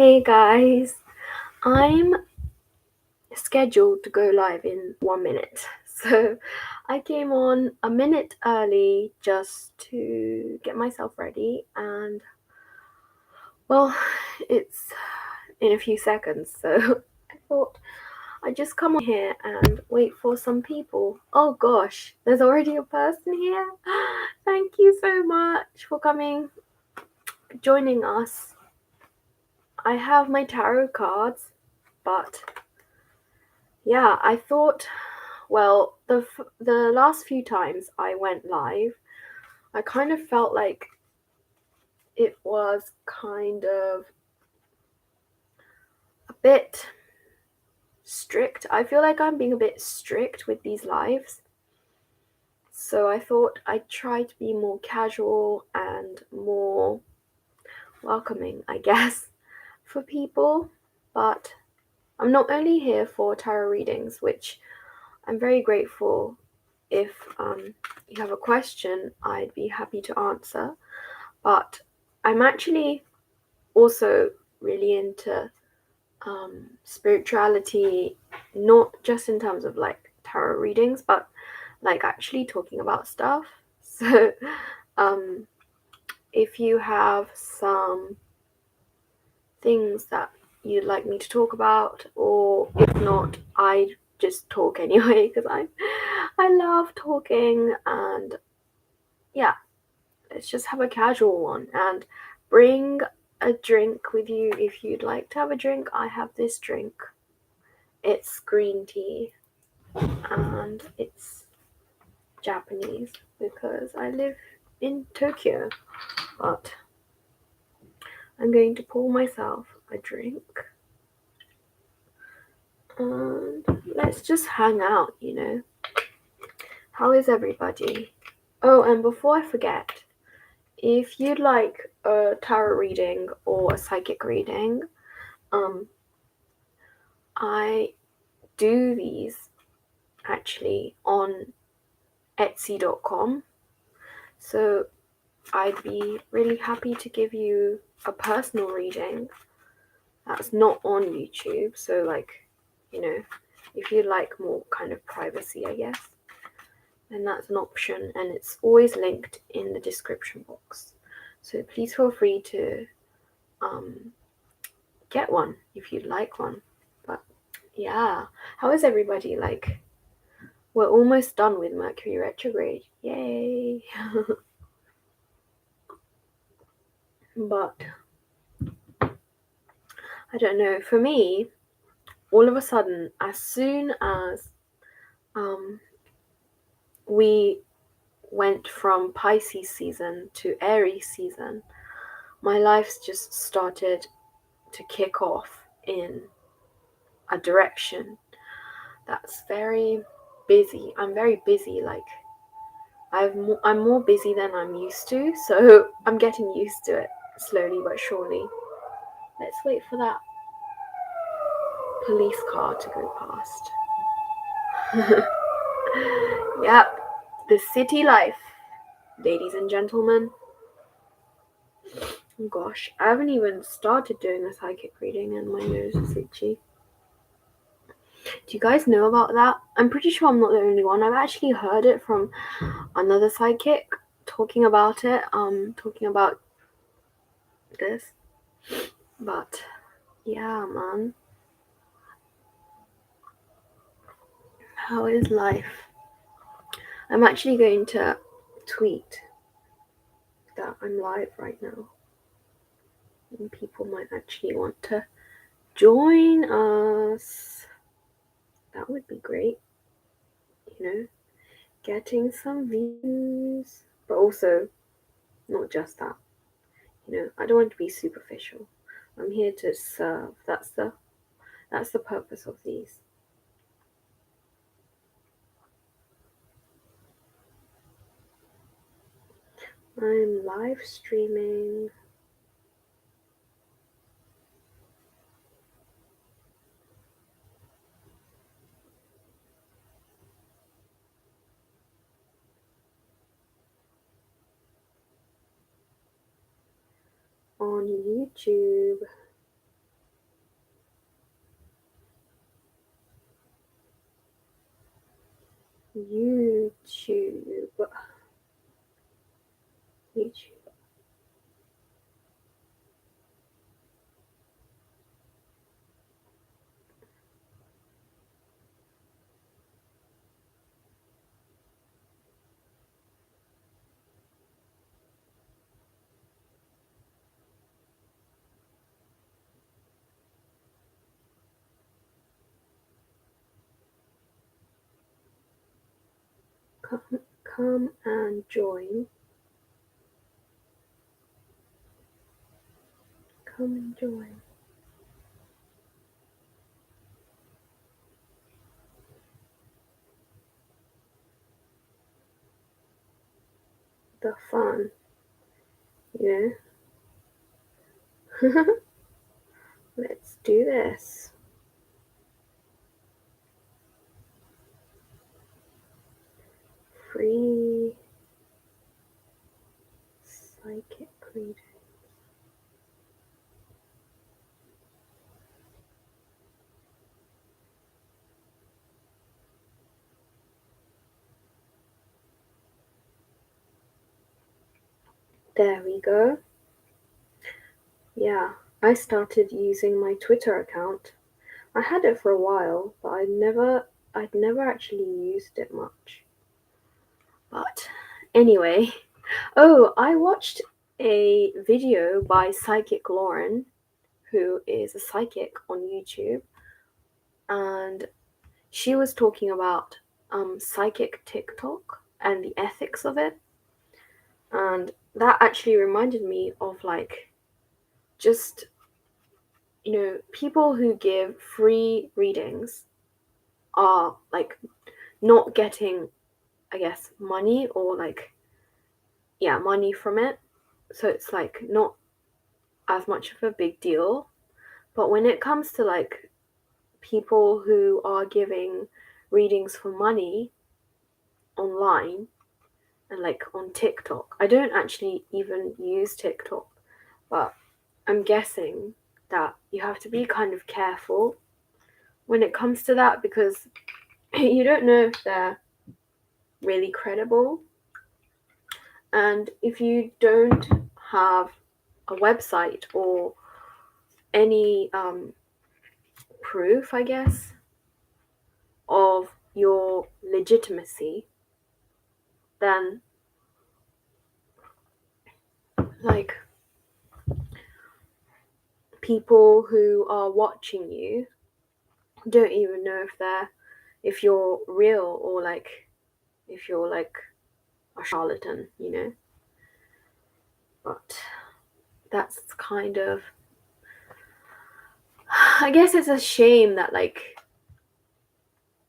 Hey guys, I'm scheduled to go live in 1 minute. So I came on a minute early just to get myself ready, and well, it's in a few seconds. So I thought I'd just come on here and wait for some people. Oh gosh, there's already a person here. Thank you so much for joining us. I have my tarot cards, but yeah, I thought, well, the last few times I went live, I kind of felt like it was kind of a bit strict. I feel like I'm being a bit strict with these lives. So I thought I'd try to be more casual and more welcoming, I guess, for people. But I'm not only here for tarot readings, which I'm very grateful. If you have a question, I'd be happy to answer. But I'm actually also really into spirituality, not just in terms of like tarot readings, but like actually talking about stuff. So um, if you have some things that you'd like me to talk about, or if not, I just talk anyway because I love talking, and yeah, let's just have a casual one and bring a drink with you if you'd like to have a drink. I have this drink. It's green tea and it's Japanese because I live in Tokyo. But I'm going to pour myself a drink and let's just hang out, you know. How is everybody? Oh, and before I forget, if you'd like a tarot reading or a psychic reading, I do these actually on Etsy.com. So I'd be really happy to give you a personal reading that's not on YouTube. So, like, you know, if you'd like more kind of privacy, I guess, then that's an option. And it's always linked in the description box. So please feel free to get one if you'd like one. But yeah, how is everybody? Like, we're almost done with Mercury retrograde. Yay! But I don't know. For me, all of a sudden, as soon as we went from Pisces season to Aries season, my life's just started to kick off in a direction that's very busy. I'm very busy. Like I'm more busy than I'm used to, so I'm getting used to it slowly but surely. Let's wait for that police car to go past. Yep, the city life, ladies and gentlemen. Oh gosh, I haven't even started doing a psychic reading and my nose is itchy. Do you guys know about that? I'm pretty sure I'm not the only one. I've actually heard it from another psychic talking about it, talking about this. But yeah, man. How is life? I'm actually going to tweet that I'm live right now. And people might actually want to join us. That would be great. You know, getting some views. But also, not just that. You know, I don't want to be superficial. I'm here to serve. That's the purpose of these. I'm live streaming. On YouTube. YouTube. Come and join. Come and join. The fun, you know? Let's do this. Free psychic reading. There we go. Yeah, I started using my Twitter account. I had it for a while, but I'd never actually used it much. But anyway, oh, I watched a video by Psychic Lauren, who is a psychic on YouTube, and she was talking about psychic TikTok and the ethics of it. And that actually reminded me of like just, you know, people who give free readings are like not getting, I guess, money or like, yeah, money from it. So it's like not as much of a big deal. But when it comes to like people who are giving readings for money online and like on TikTok, I don't actually even use TikTok, but I'm guessing that you have to be kind of careful when it comes to that because you don't know if they're really credible. And if you don't have a website or any proof, I guess, of your legitimacy, then like people who are watching you don't even know if you're real or like if you're like a charlatan, you know. But that's kind of, I guess it's a shame that like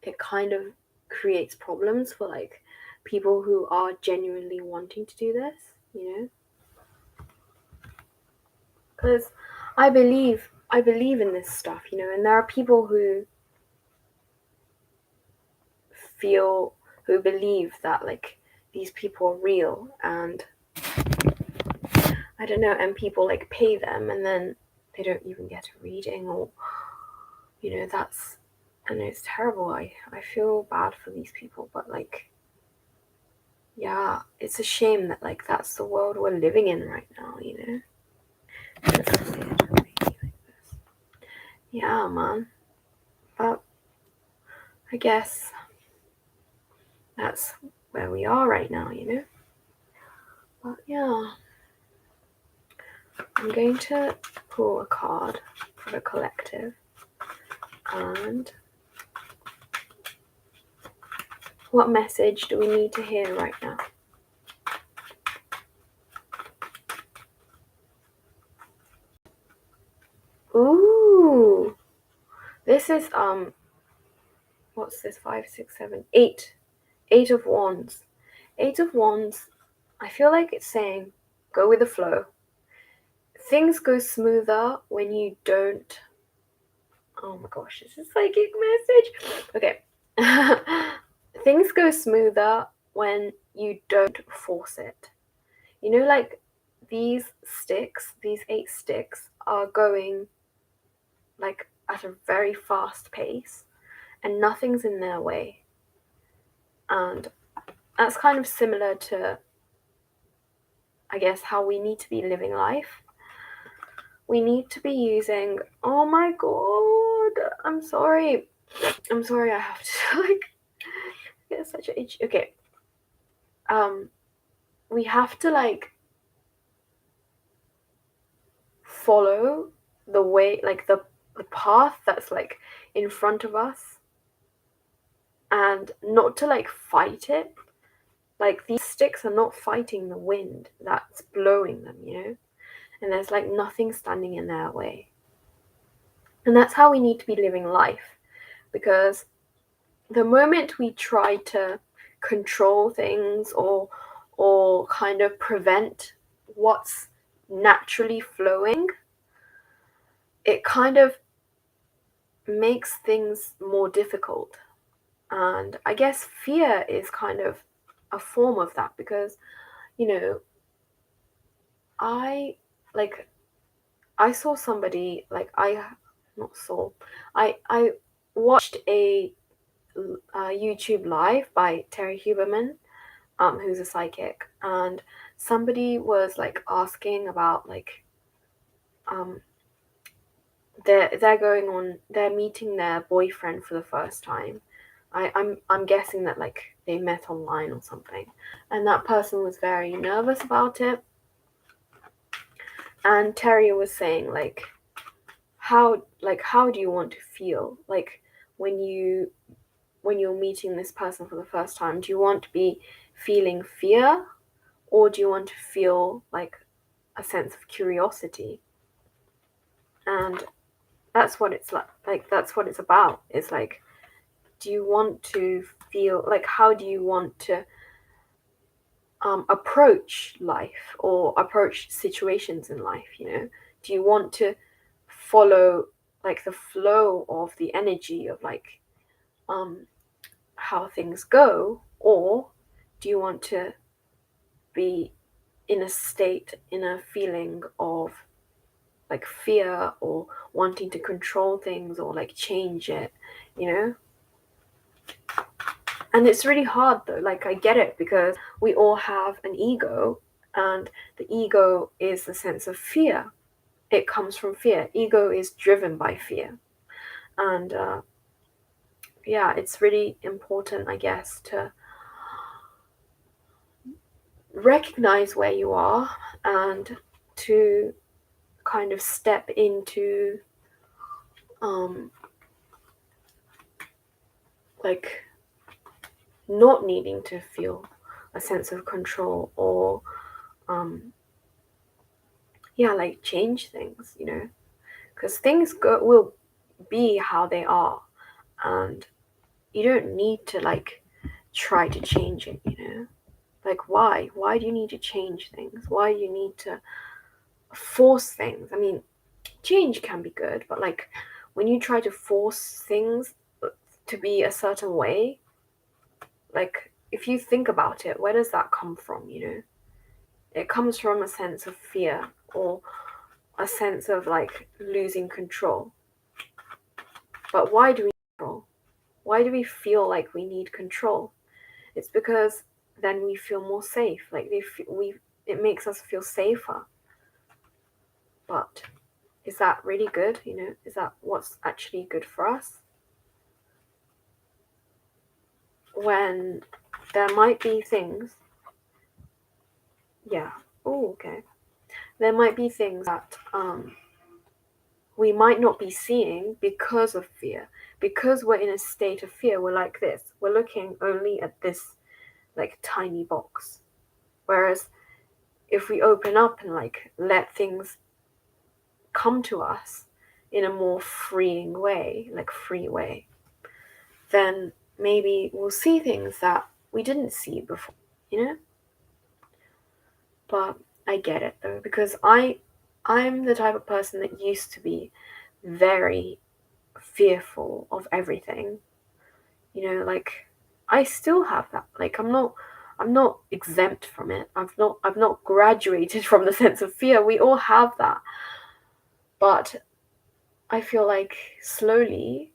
it kind of creates problems for like people who are genuinely wanting to do this, you know. Because I believe in this stuff, you know, and there are people who believe that like these people are real, and I don't know, and people like pay them and then they don't even get a reading, or you know, that's, and it's terrible. I feel bad for these people, but like, yeah, it's a shame that like that's the world we're living in right now, you know. Yeah, man. But I guess that's where we are right now, you know. But yeah, I'm going to pull a card for the collective. And what message do we need to hear right now? Ooh, this is what's this? 5, 6, 7, 8. 8 of Wands. 8 of Wands. I feel like it's saying, go with the flow. Things go smoother when you don't. Oh my gosh, this is a psychic message. Okay. Things go smoother when you don't force it. You know, like these sticks, these 8 sticks are going like at a very fast pace and nothing's in their way. And that's kind of similar to, I guess, how we need to be living life. We need to be using, oh my god, I'm sorry, I have to like get such an itch. Okay, we have to like follow the way, like the path that's like in front of us, and not to like fight it. Like, these sticks are not fighting the wind that's blowing them, you know? And there's like nothing standing in their way. And that's how we need to be living life. Because the moment we try to control things or kind of prevent what's naturally flowing, it kind of makes things more difficult. And I guess fear is kind of a form of that, because, you know, I like I saw somebody, like, I watched a YouTube live by Terry Huberman, who's a psychic, and somebody was like asking about like um they're meeting their boyfriend for the first time. I'm guessing that like they met online or something, and that person was very nervous about it. And Terry was saying like, how do you want to feel like when you're meeting this person for the first time? Do you want to be feeling fear, or do you want to feel like a sense of curiosity? And that's what it's like that's what it's about. It's like, do you want to feel like, how do you want to approach life or approach situations in life, you know? Do you want to follow like the flow of the energy of like how things go, or do you want to be in a feeling of like fear, or wanting to control things or like change it, you know? And it's really hard though. Like, I get it, because we all have an ego, and the ego is the sense of fear. It comes from fear. Ego is driven by fear. And yeah, it's really important, I guess, to recognize where you are and to kind of step into like not needing to feel a sense of control, or yeah, like change things, you know, because things will be how they are, and you don't need to like try to change it, you know? Like, why do you need to change things? Why do you need to force things? I mean, change can be good, but like when you try to force things to be a certain way, like, if you think about it, where does that come from, you know? It comes from a sense of fear, or a sense of like losing control. But why do we control? Why do we feel like we need control? It's because then we feel more safe. Like, it makes us feel safer. But is that really good? You know, is that what's actually good for us? When there might be things, yeah. Oh, okay. There might be things that we might not be seeing because of fear. Because we're in a state of fear, we're like this. We're looking only at this like tiny box. Whereas if we open up and like let things come to us in a more freeing way, like free way, then maybe we'll see things that we didn't see before, you know? But I get it though, because I'm the type of person that used to be very fearful of everything. You know, like, I still have that. Like, I'm not exempt from it. I've not graduated from the sense of fear. We all have that. But I feel like slowly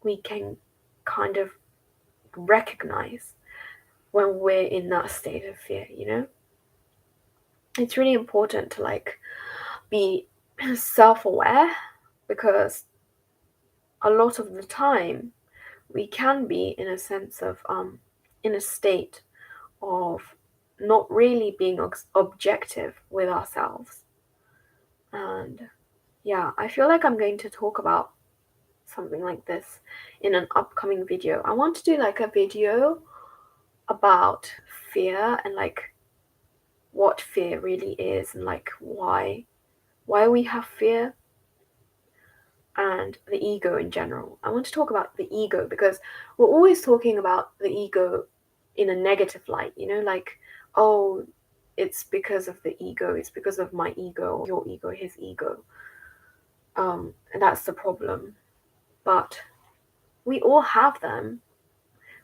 we can kind of recognize when we're in that state of fear, you know? It's really important to like be self-aware, because a lot of the time we can be in a sense of in a state of not really being objective with ourselves. And yeah, I feel like I'm going to talk about something like this in an upcoming video. I want to do like a video about fear and like what fear really is, and like why we have fear, and the ego in general. I want to talk about the ego because we're always talking about the ego in a negative light, you know, like, oh, it's because of the ego, it's because of my ego, your ego, his ego. And that's the problem. But we all have them.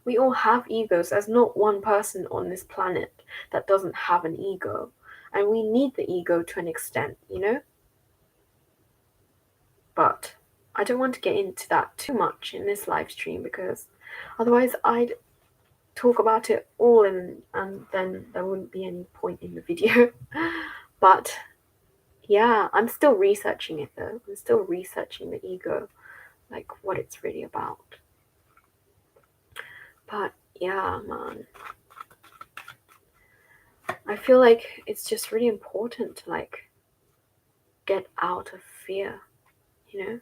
We all have egos. There's not one person on this planet that doesn't have an ego. And we need the ego to an extent, you know? But I don't want to get into that too much in this live stream, because otherwise I'd talk about it all and then there wouldn't be any point in the video. But yeah, I'm still researching it though. I'm still researching the ego, like what it's really about. But yeah, man, I feel like it's just really important to like get out of fear, you know?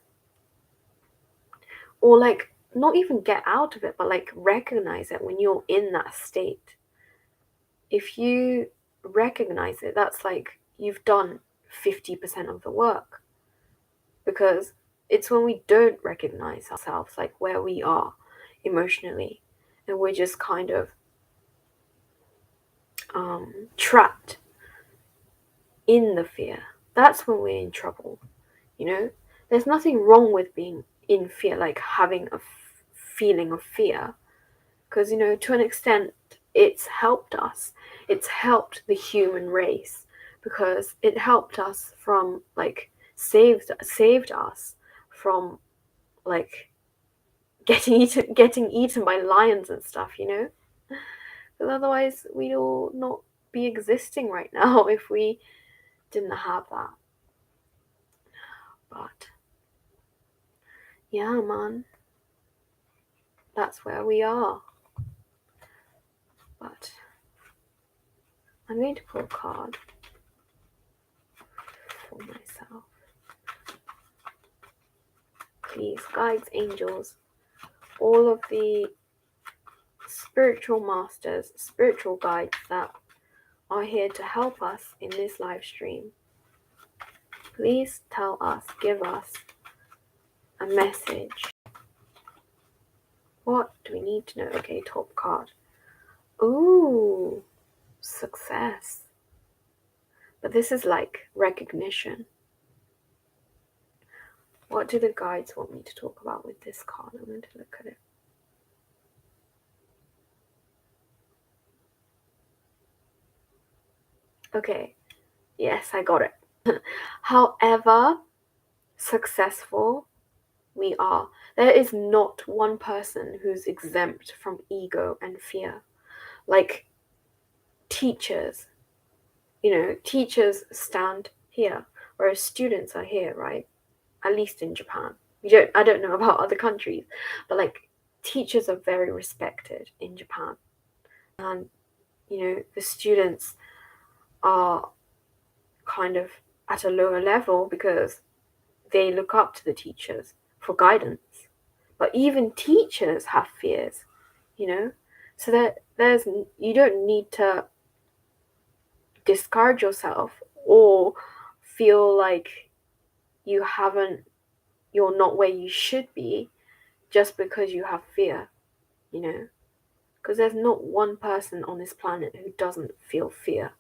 Or like not even get out of it, but like recognize it when you're in that state. If you recognize it, that's like you've done 50% of the work. Because it's when we don't recognize ourselves, like where we are emotionally, and we're just kind of trapped in the fear, that's when we're in trouble, you know? There's nothing wrong with being in fear, like having a feeling of fear, because, you know, to an extent, it's helped us. It's helped the human race, because it helped us from, like, saved us from, like, getting eaten by lions and stuff, you know? Because otherwise, we'd all not be existing right now if we didn't have that. But yeah, man, that's where we are. But I'm going to pull a card for myself. Please, guides, angels, all of the spiritual masters, spiritual guides that are here to help us in this live stream, please tell us, give us a message. What do we need to know? Okay, top card. Ooh, success. But this is like recognition. What do the guides want me to talk about with this card? I'm going to look at it. Okay, yes, I got it. However successful we are, there is not one person who's exempt from ego and fear. Like teachers, you know, teachers stand here, whereas students are here, right? At least in Japan. I don't know about other countries, but like teachers are very respected in Japan. And, you know, the students are kind of at a lower level because they look up to the teachers for guidance. But even teachers have fears, you know? So that you don't need to discard yourself or feel like you're not where you should be just because you have fear, you know? Because there's not one person on this planet who doesn't feel fear.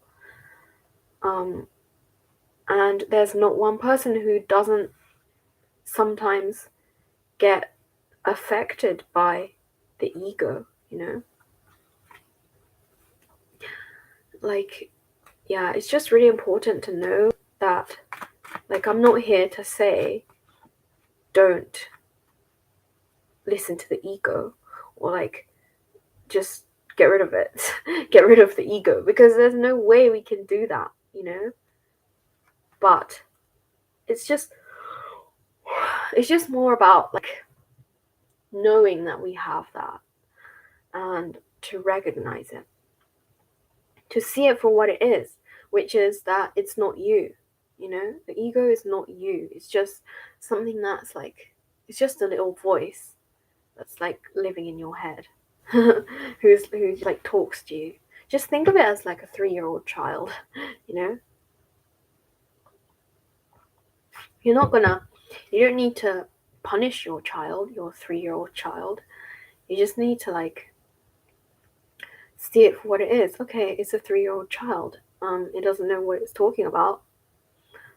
And there's not one person who doesn't sometimes get affected by the ego, you know? Like, yeah, it's just really important to know that, like, I'm not here to say don't listen to the ego, or like just get rid of it. Get rid of the ego, because there's no way we can do that, you know? But it's just more about like knowing that we have that and to recognize it, to see it for what it is, which is that it's not you, you know? The ego is not you. It's just something that's like, it's just a little voice that's like living in your head. who's like talks to you. Just think of it as like a 3-year-old child, you know? You don't need to punish your child, your 3-year-old child. You just need to like see it for what it is. Okay, it's a 3-year-old child. It doesn't know what it's talking about,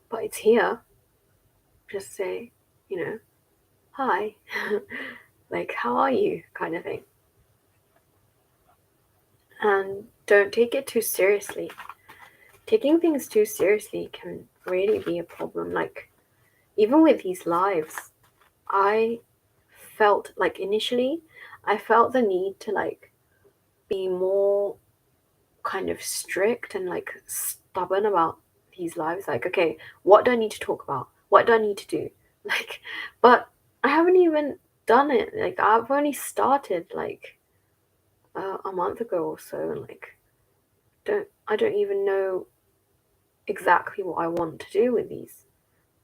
but it's here. Just say, you know, hi, like, how are you, kind of thing. And don't take it too seriously. Taking things too seriously can really be a problem. Like, even with these lives, I felt like initially, I felt the need to like be more kind of strict and like stubborn about these lives. Like, okay, what do I need to talk about? What do I need to do? Like, but I haven't even done it. Like, I've only started like a month ago or so, and like, I don't even know exactly what I want to do with these.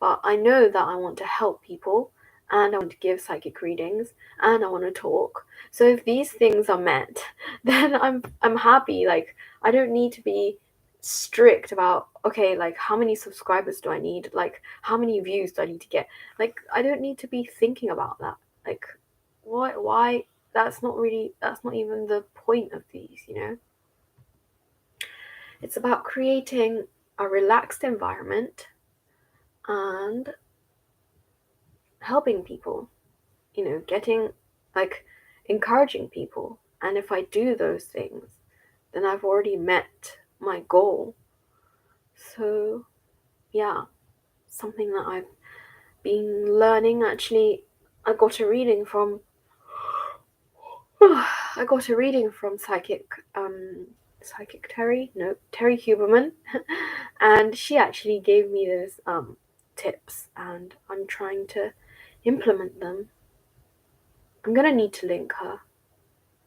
But I know that I want to help people, and I want to give psychic readings, and I want to talk. So if these things are met, then I'm happy. Like, I don't need to be strict about, okay, like, how many subscribers do I need? Like, how many views do I need to get? Like, I don't need to be thinking about that. Like, why that's not even the point of these, you know? It's about creating a relaxed environment and helping people, you know, getting like encouraging people. And if I do those things, then I've already met my goal. So, yeah, something that I've been learning. Actually, I got a reading from psychic Terry Huberman, and she actually gave me those tips, and I'm trying to implement them. I'm gonna need to link her.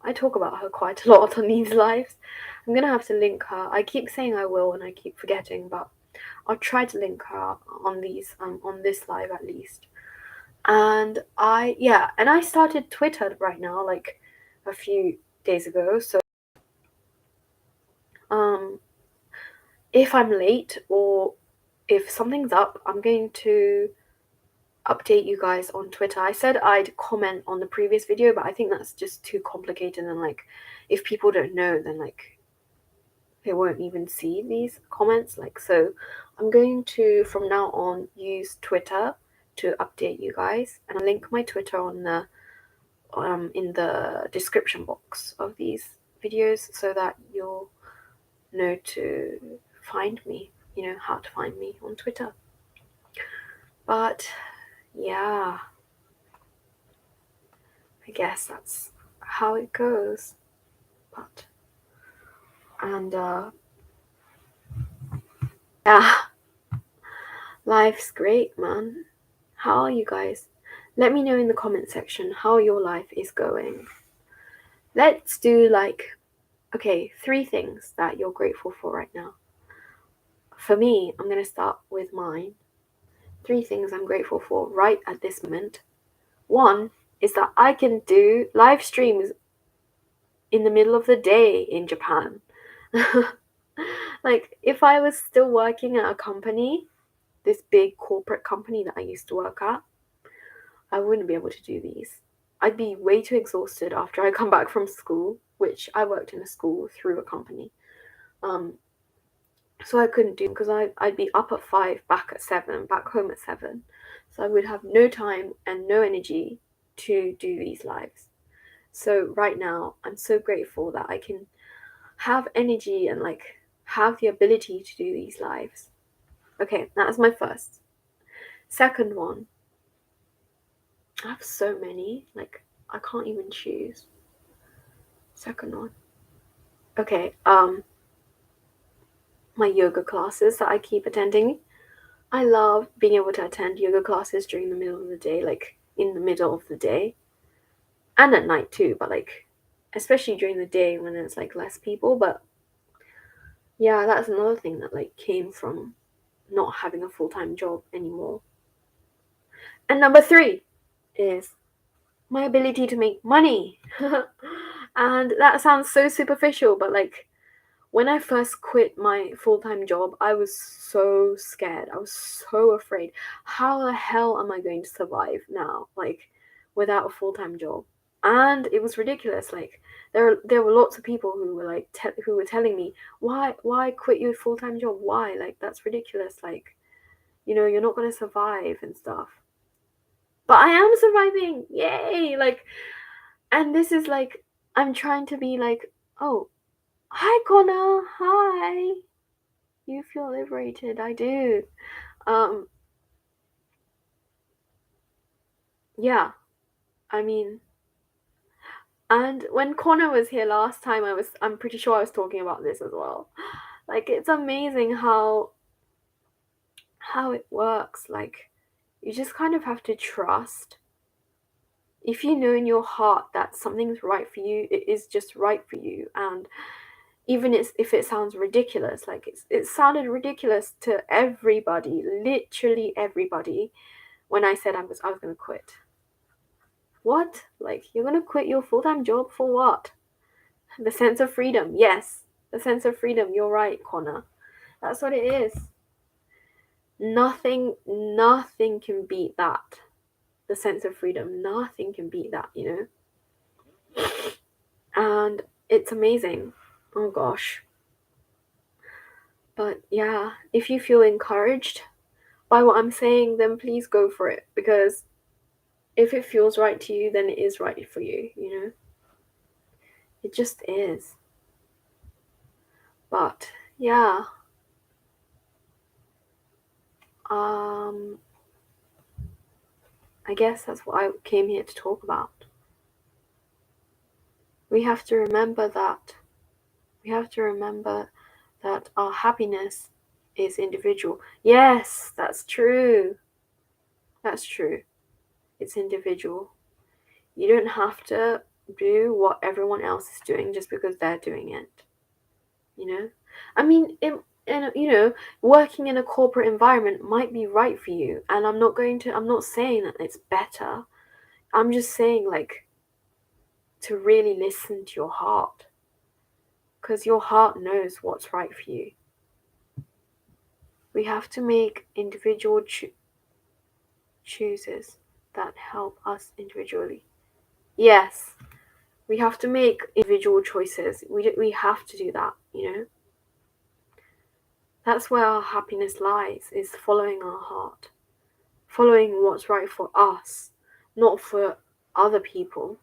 I talk about her quite a lot on these lives. I'm gonna have to link her. I keep saying I will and I keep forgetting, but I'll try to link her on these on this live at least. And I started Twitter right now, like a few days ago. So if I'm late or if something's up, I'm going to update you guys on Twitter. I said I'd comment on the previous video, but I think that's just too complicated, and like if people don't know, then like they won't even see these comments. Like, so I'm going to from now on use Twitter to update you guys, and I'll link my Twitter on the in the description box of these videos so that you'll know to find me, you know, how to find me on Twitter. But yeah, I guess that's how it goes. But and yeah, life's great, man. How are you guys? Let me know in the comment section how your life is going. Let's do like, okay, 3 things that you're grateful for right now. For me, I'm going to start with mine. 3 things I'm grateful for right at this moment. 1 is that I can do live streams in the middle of the day in Japan. Like, if I was still working at a company, this big corporate company that I used to work at, I wouldn't be able to do these. I'd be way too exhausted after I come back from school, which I worked in a school through a company. So I couldn't do, because I'd be up at 5, back at 7, back home at 7. So I would have no time and no energy to do these lives. So right now, I'm so grateful that I can have energy and like have the ability to do these lives. Okay, that's my first. Second one, I have so many, like I can't even choose. Second one. okay, my yoga classes that I keep attending. I love being able to attend yoga classes during the middle of the day, like in the middle of the day, and at night too, but like especially during the day when there's like less people. But yeah, that's another thing that like came from not having a full-time job anymore. And number 3 is my ability to make money. And that sounds so superficial, but like when I first quit my full-time job, I was so scared. I was so afraid. How the hell am I going to survive now, like without a full-time job? And it was ridiculous. Like there were lots of people who were like who were telling me, why quit your full-time job? Why? Like that's ridiculous. Like, you're not going to survive and stuff. But I am surviving. Yay! Like, and this is like I'm trying to be like, oh, hi Connor, hi. You feel liberated. I do. Um, yeah. I mean, and when Connor was here last time, I'm pretty sure I was talking about this as well. Like it's amazing how it works. Like you just kind of have to trust. If you know in your heart that something's right for you, it is just right for you. And even if it sounds ridiculous, like it sounded ridiculous to everybody, literally everybody, when I said I was going to quit. What? Like, you're gonna quit your full-time job for what? The sense of freedom. Yes, the sense of freedom. You're right, Connor. That's what it is. Nothing can beat that. The sense of freedom. Nothing can beat that, And it's amazing. Oh gosh. But yeah, if you feel encouraged by what I'm saying, then please go for it. Because if it feels right to you, then it is right for you. It just is. But yeah. I guess that's what I came here to talk about. We have to remember that. We have to remember that our happiness is individual. Yes, that's true. That's true. It's individual. You don't have to do what everyone else is doing just because they're doing it. I mean, working in a corporate environment might be right for you, and I'm not saying that it's better. I'm just saying, like, to really listen to your heart, because your heart knows what's right for you. We have to make individual chooses that help us individually. Yes, we have to make individual choices. We have to do that. That's where our happiness lies, is following our heart, following what's right for us, not for other people.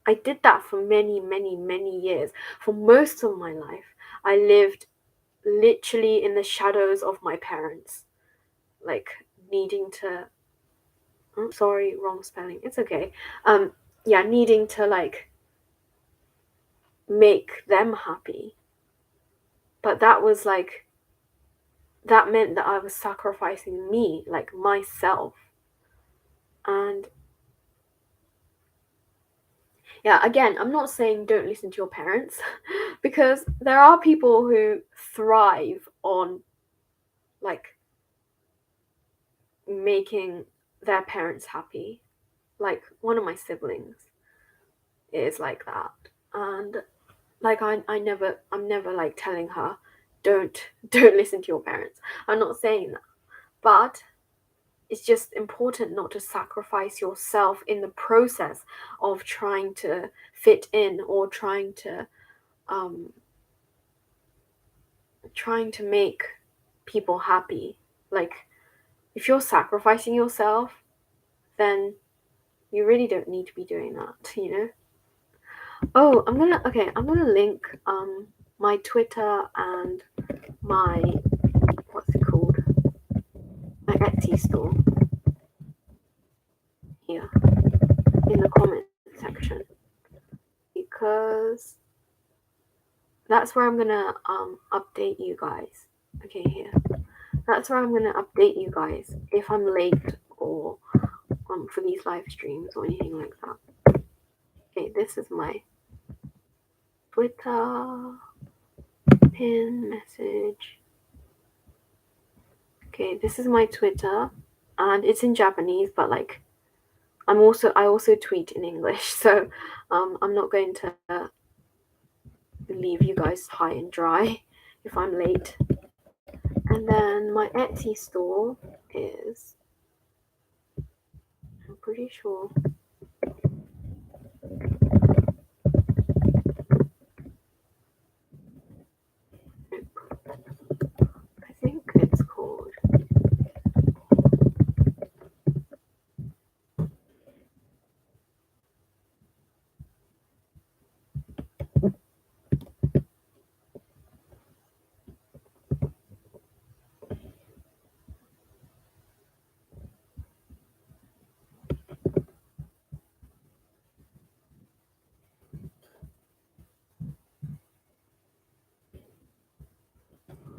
I did that for many, many, many years. For most of my life, I lived literally in the shadows of my parents, like needing to, oh, sorry, wrong spelling, it's okay. Yeah, needing to like make them happy. But that meant that I was sacrificing me, like myself. And yeah, again, I'm not saying don't listen to your parents, because there are people who thrive on like making their parents happy. Like one of my siblings is like that. And like I'm never like telling her don't listen to your parents. I'm not saying that. But it's just important not to sacrifice yourself in the process of trying to fit in, or trying to make people happy. Like if you're sacrificing yourself, then you really don't need to be doing that. Oh, I'm gonna link my Twitter and my, what's it called, my Etsy store here in the comment section, because that's where I'm gonna update you guys. Okay, here. That's where I'm gonna update you guys if I'm late or for these live streams or anything like that. Okay, this is my Twitter pin message. Okay, this is my Twitter, and it's in Japanese, but like I also tweet in English, so I'm not going to leave you guys high and dry if I'm late. And then my Etsy store is, I'm pretty sure, I think it's called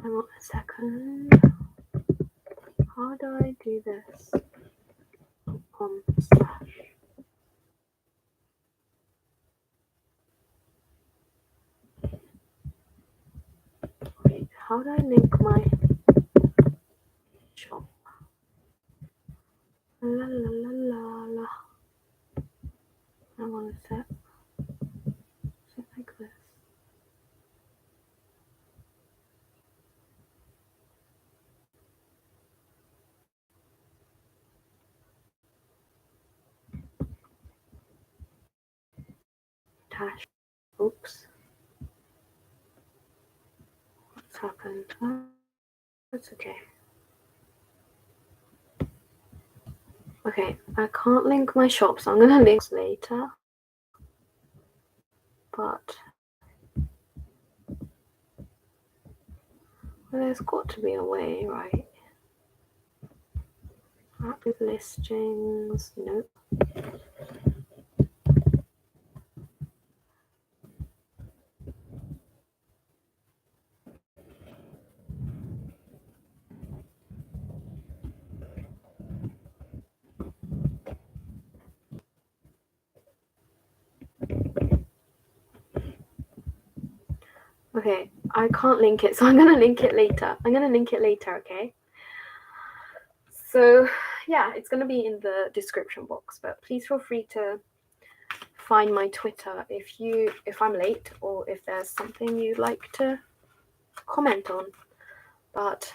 hang on a second. How do I do this? Slash. Wait, how do I link my shop? La la la la la. Hang on a sec. Something like this. Dash. Oops. What's happened? That's okay. Okay, I can't link my shop, so I'm gonna link later. But well, there's got to be a way, right? Active listings. Nope. Okay, I can't link it, so I'm gonna link it later. Okay? So yeah, it's gonna be in the description box, but please feel free to find my Twitter if I'm late or if there's something you'd like to comment on. But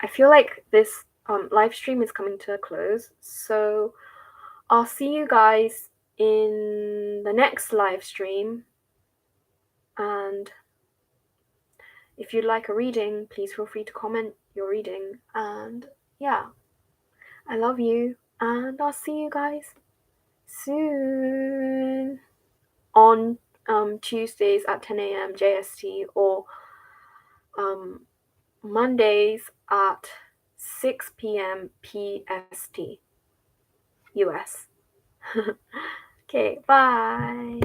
I feel like this live stream is coming to a close, so I'll see you guys in the next live stream. And if you'd like a reading, please feel free to comment your reading. And yeah, I love you, and I'll see you guys soon on Tuesdays at 10 a.m. JST or Mondays at 6 p.m. PST US. Okay, bye.